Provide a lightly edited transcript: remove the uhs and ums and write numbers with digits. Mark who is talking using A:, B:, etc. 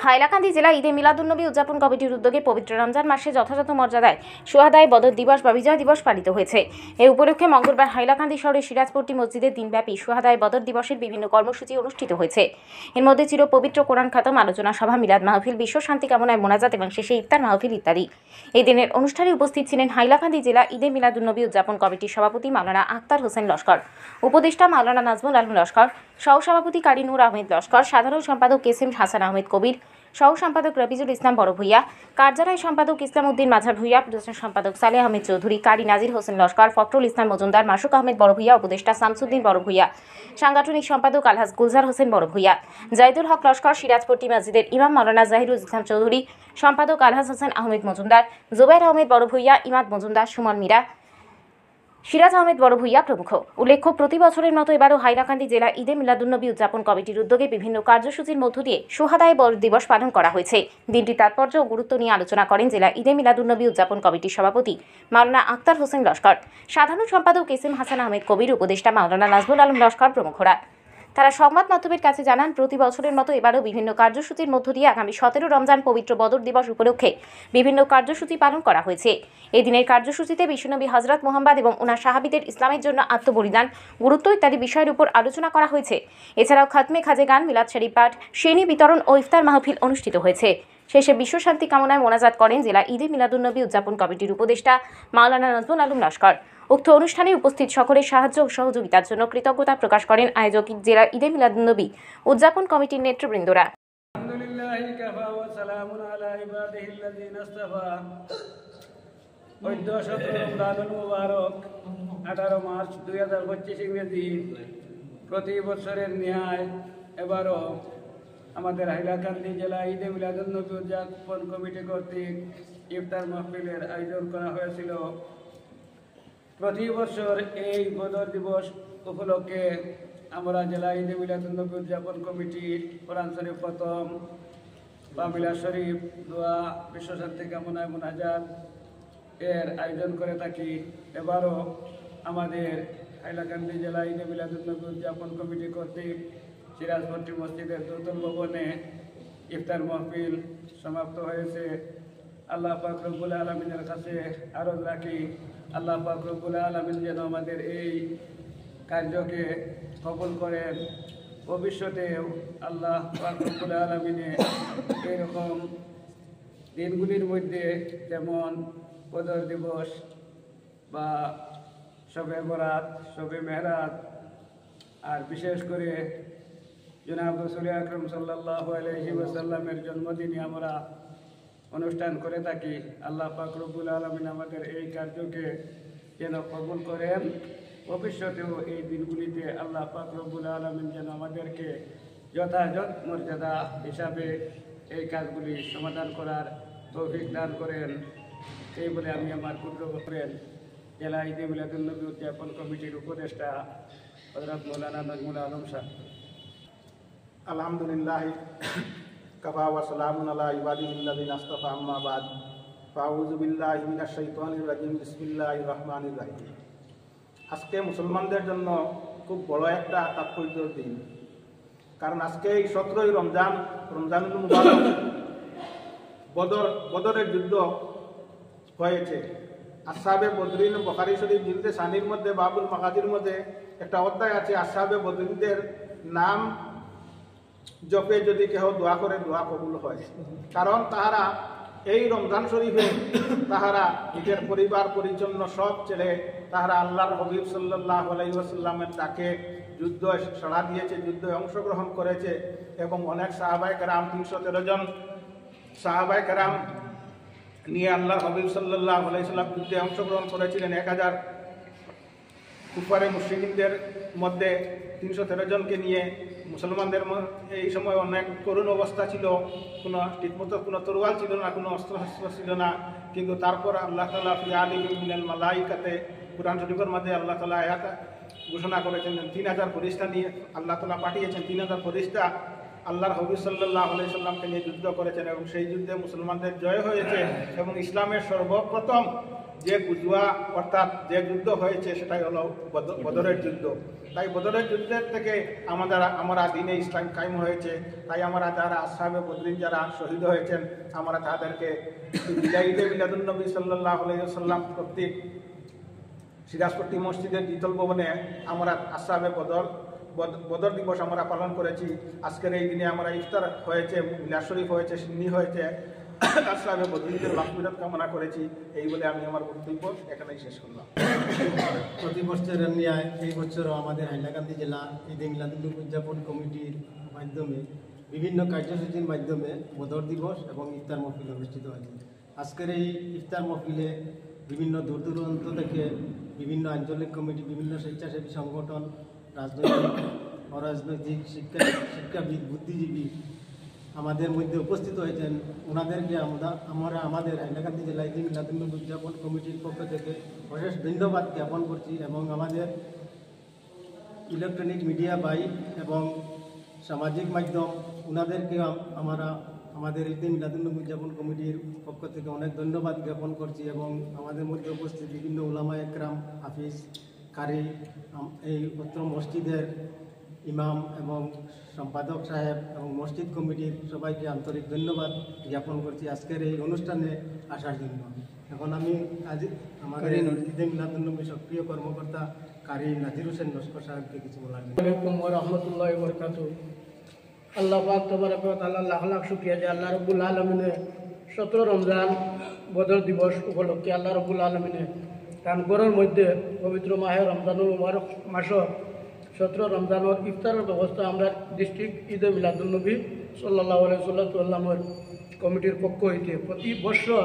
A: হাইলাকান্দি জেলা ঈদে মিলাদুন্নবী উদযাপন কমিটির উদ্যোগে পবিত্র রমজান মাসে যথাযথ মর্যাদায় সুহাদায় বদর দিবস বা বিজয় দিবস পালিত হয়েছে। এই উপলক্ষে মঙ্গলবার হাইলাকান্দি শহরের সিরাজপট্টি মসজিদে দিনব্যাপী সুহাদায় বদর দিবসের বিভিন্ন কর্মসূচি অনুষ্ঠিত হয়েছে। এর মধ্যে ছিল পবিত্র কোরআন খাতম, আলোচনা সভা, মিলাদ মাহফিল, বিশ্ব শান্তি কামনায় মোনাজাত এবং শেষে ইফতার মাহফিল ইত্যাদি। এই দিনের অনুষ্ঠানে উপস্থিত ছিলেন হাইলাকান্দি জেলা ঈদে মিলাদুন্নবী উদযাপন কমিটির সভাপতি মাওলানা আক্তার হোসেন লস্কর, উপদেষ্টা মাওলানা নাজমুল আলম লস্কর, সহসভাপতি কারি নূর আহমেদ লস্কর, সাধারণ সম্পাদক কেসিম হাসান আহমেদ কবির, সহ সম্পাদক রবিজুল ইসলাম বড় ভূঁইয়া, কার্যালয় সম্পাদক ইসলাম উদ্দিন মাঝার ভূঁইয়া, প্রতিষ্ঠান সম্পাদক সালেহ আহমেদ চৌধুরী, কারি নাজির হোসেন লস্কর, ফখরুল ইসলাম মজুমদার, মাসুক আহমেদ বড় ভূঁইয়া, উপদেষ্টা শামসুদ্দিন বড় ভূঁইয়া, সাংগঠনিক সম্পাদক আলহাজ গুলজার হোসেন বড় ভূঁইয়া, জাইদুল হক লস্কর, সিরাজপট্টি মসজিদের ইমাম মাওলানা জাহিরুল ইসলাম চৌধুরী, সম্পাদক আলহাজ হোসেন আহমেদ মজুমদার, জুবাইর আহমেদ বড় ভূঁইয়া, ইমাদ মজুমদার, সুমন মীরা, সিরাজ আহমেদ বড় ভূঁইয়া প্রমুখ। উল্লেখ্য, প্রতি বছরের মতো এবারও হাইলাকান্দি জেলা ঈদে মিলাদুন্নবী উদযাপন কমিটির উদ্যোগে বিভিন্ন কার্যসূচির মধ্য দিয়ে সুহাদায় বদর দিবস পালন করা হয়েছে। দিনটির তাৎপর্য ও গুরুত্ব নিয়ে আলোচনা করেন জেলা ঈদে মিলাদুন্নবী উদযাপন কমিটির সভাপতি মাওলানা আক্তার হোসেন লস্কর, সাধারণ সম্পাদক কেসিম হাসান আহমেদ কবির, উপদেষ্টা মাওলানা নাজমুল আলম লস্কর প্রমুখরা। তারা সংবাদ মাধ্যমের কাছে জানান, প্রতি বছরের মতো এবারও বিভিন্ন কার্যসূচির মধ্য দিয়ে আগামী 17 রমজান পবিত্র বদর দিবস উপলক্ষে বিভিন্ন কার্যসূচি পালন করা হয়েছে। এই দিনের কার্যসূচিতে বিশ্বনবী হযরত মুহাম্মদ এবং ওনার সাহাবীদের ইসলামের জন্য আত্মবলিদান, গুরুত্ব ইত্যাদি বিষয়ের উপর আলোচনা করা হয়েছে। এছাড়াও খাতমে খাজে গান, মিলাদ শরীফ পাঠ, শ্রেণী বিতরণ ও ইফতার মাহফিল অনুষ্ঠিত হয়েছে। শেষে বিশ্ব শান্তি কামনায় মোনাজাত করেন জেলা ঈদে মিলাদুন্নবী উদযাপন কমিটির উপদেষ্টা মাওলানা নাজমুল আলম লস্কর। উক্ত অনুষ্ঠানে উপস্থিত সকলের সাহায্য ও সহযোগিতার জন্য কৃতজ্ঞতা প্রকাশ করেন আয়োজক জেলা ঈদে মিলাদুন্নবী উদযাপন কমিটির নেতৃবৃন্দরা।
B: মুবারক 18 মার্চ 2025 ইংরেজি প্রতি বছরের ন্যায় এবারও আমাদের হাইলাকান্দি জেলা ঈদে মিলাদুন্নবী উদযাপন কমিটি কর্তৃক ইফতার মাহফিলের আয়োজন করা হয়েছিল। প্রতি বছর এই বদর দিবস উপলক্ষে আমরা জেলা ঈদে মিলাদুন্নবী উদযাপন কমিটি কোরআন শরীফ খতম বা মিলাদ শরীফ, দোয়া, বিশ্ব শান্তি কামনায় মোনাজাত এর আয়োজন করে থাকি। এবারও আমাদের হাইলাকান্দি জেলা ঈদে মিলাদুন্নবী উদযাপন কমিটি কর্তৃক সিরাজপট্টি মসজিদের দ্বিতল ভবনে ইফতার মাহফিল সমাপ্ত হয়েছে। আল্লাহ পাক রব্বুল আলামিনের কাছে আরজ রাখি, আল্লাহ পাক রব্বুল আলামিন যেন আমাদের এই কার্যকে কবুল করেন। ভবিষ্যতেও আল্লাহ পাক রব্বুল আলামিনে এরকম দিনগুলির মধ্যে যেমন বদর দিবস বা শবে বরাত, শবে মেহরাজ, আর বিশেষ করে জনাব রাসূল আকরাম সাল্লাল্লাহু আলাইহি ওয়াসাল্লামের জন্মদিনে আমরা অনুষ্ঠান করে থাকি। আল্লাহ পাক রব্বুল আলামিন আমাদের এই কার্যকে যেন কবুল করেন। ভবিষ্যতেও এই দিনগুলিতে আল্লাহ পাক রব্বুল আলামিন যেন আমাদেরকে যথাযথ মর্যাদা হিসাবে এই কাজগুলি সমাধান করার তৌফিক দান করেন। এই বলে আমি আমার ক্ষুদ্র করেন জেলা ঈদে মিলাদুন্নবী উদযাপন কমিটির উপদেষ্টা হযরত মাওলানা নাজমুল আলম সাহেব।
C: আলহামদুলিল্লাহ কাফা ওয়া সালামুন আলা ইবাদিহিল্লাযিনা ইসতাফা, আম্মা বাদ। ফাউযু বিল্লাহি মিনাশ শাইতানির রাজিম। বিসমিল্লাহির রহমানির রহিম। আজকে মুসলমানদের জন্য খুব বড় একটা তাৎপর্যের দিন, কারণ আজকে এই 17ই রমজান, রমজানুল মুবারক, বদরের যুদ্ধ হয়েছে। আসহাবে বদরিন বুখারী শরীফ জিলদে সানির মধ্যে বাবুল মাগাজির মধ্যে একটা অধ্যায় আছে, আসহাবে বদরিনদের নাম জপে যদি কেহ দোয়া করে দোয়া কবুল হয়। কারণ তাহারা এই রমজান শরীফে তাহারা নিজের পরিবার পরিচ্ছন্ন সব ছেড়ে তাহারা আল্লাহর হাবিব সাল্লাল্লাহু আলাইহি ওয়াসাল্লামের ডাকে যুদ্ধ সাড়া দিয়েছে, যুদ্ধে অংশগ্রহণ করেছে এবং অনেক সাহাবায়ে কেরাম, 313 জন সাহাবায়ে কেরাম নিয়ে আল্লাহর হাবিব সাল্লাল্লাহু আলাইহি ওয়াসাল্লাম যুদ্ধে অংশগ্রহণ করেছিলেন। 1000 কুফারে মুশরিকদের মধ্যে 313 জনকে নিয়ে। মুসলমানদের এই সময় অনেক করুণ অবস্থা ছিল, কোনো ঠিকমতো কোনো তরোয়াল ছিল না, কোনো অস্ত্রশস্ত্র ছিল না। কিন্তু তারপর আল্লাহ তাআলা ফি আলিমিন মিনাল মালাইকাতে, কুরআন শরীফের মধ্যে আল্লাহ তাআলা আয়াত ঘোষণা করেছেন 3000 ফেরেশতা নিয়ে আল্লাহ তাআলা পাঠিয়েছেন। 3000 ফেরেশতা আল্লাহর হাবিব সাল্লাল্লাহু আলাইহি সাল্লামকে নিয়ে যুদ্ধ করেছেন এবং সেই যুদ্ধে মুসলমানদের জয় হয়েছে এবং ইসলামের সর্বপ্রথম যে গুজুয়া অর্থাৎ যে যুদ্ধ হয়েছে সেটাই হলো বদরের যুদ্ধ। তাই বদরের যুদ্ধের থেকে আমরা দিনে ইসলাম কায়েম হয়েছে। তাই আমরা যারা আসহাবে বদরিন যারা শহীদ হয়েছেন আমরা তাদেরকে ঈদে মিলাদুন্নবী সাল্লাল্লাহু আলাইহি ওয়াসাল্লাম কর্তৃক সিরাজপট্টি মসজিদের দ্বিতল ভবনে আমরা আসহাবে বদর দিবস আমরা পালন করেছি। আজকের এই দিনে আমরা ইফতার হয়েছে, মিলাদ শরীফ হয়েছে, সিন্নি হয়েছে, আসহাবে বদরিনদের মাগফিরাত কামনা করেছি। এই বলে আমি আমার বক্তব্য এখানেই শেষ করলাম।
D: প্রতি বছরের ন্যায় এই বছরও আমাদের হাইলাকান্দি জেলা ঈদে মিলাদুন্নবী উদযাপন কমিটির মাধ্যমে বিভিন্ন কার্যসূচির মাধ্যমে বদর দিবস এবং ইফতার মহফিল অনুষ্ঠিত হয়েছে। আজকের এই ইফতার মহফিলে বিভিন্ন দূর দূরান্ত থেকে বিভিন্ন আঞ্চলিক কমিটি, বিভিন্ন স্বেচ্ছাসেবী সংগঠন, রাজনৈতিক অরাজনৈতিক শিক্ষাবিদ, বুদ্ধিজীবী আমাদের মধ্যে উপস্থিত হয়েছেন। ওনাদেরকে আমরা আমাদের হাইলাকান্দি জেলা ঈদে মিলাদুন্নবী উদযাপন কমিটির পক্ষ থেকে অশেষ ধন্যবাদ জ্ঞাপন করছি এবং আমাদের ইলেকট্রনিক মিডিয়া ভাই এবং সামাজিক মাধ্যম ওনাদেরকে আমরা আমাদের ঈদে মিলাদুন্নবী উদযাপন কমিটির পক্ষ থেকে অনেক ধন্যবাদ জ্ঞাপন করছি এবং আমাদের মধ্যে উপস্থিত বিভিন্ন উলামা একরাম, হাফিজ, কারি, এই অত্র মসজিদের ইমাম এবং সম্পাদক সাহেব এবং মসজিদ কমিটির সবাইকে আন্তরিক ধন্যবাদ জ্ঞাপন করছি আজকের এই অনুষ্ঠানে আসার জন্য। এখন আমি আজ আমাদের ঈদে মিলাদুন্নবী সক্রিয় কর্মকর্তা কারি নাজির হোসেন লস্কর সাহেবকে কিছু বলার।
E: আলাইকুম ওয়া রাহমাতুল্লাহি ওয়া বারাকাতুহু। আল্লাহ পাক তাবারাক ওয়া তাআলা লাখ লাখ শুকরিয়া যে আল্লাহ রাব্বুল আলামিনে 17 রমজান বদর দিবস উপলক্ষে আল্লাহ রাব্বুল আলামিনে কানগরের মধ্যে পবিত্র মাহে রমজানুল মুবারক মাসের 17 রমজানের ইফতারের ব্যবস্থা আমরা ডিস্ট্রিক্ট ঈদে মিলাদুন্নবী সাল্লাল্লাহু আলাইহি ওয়াসাল্লামের কমিটির পক্ষ হইতে প্রতি বছর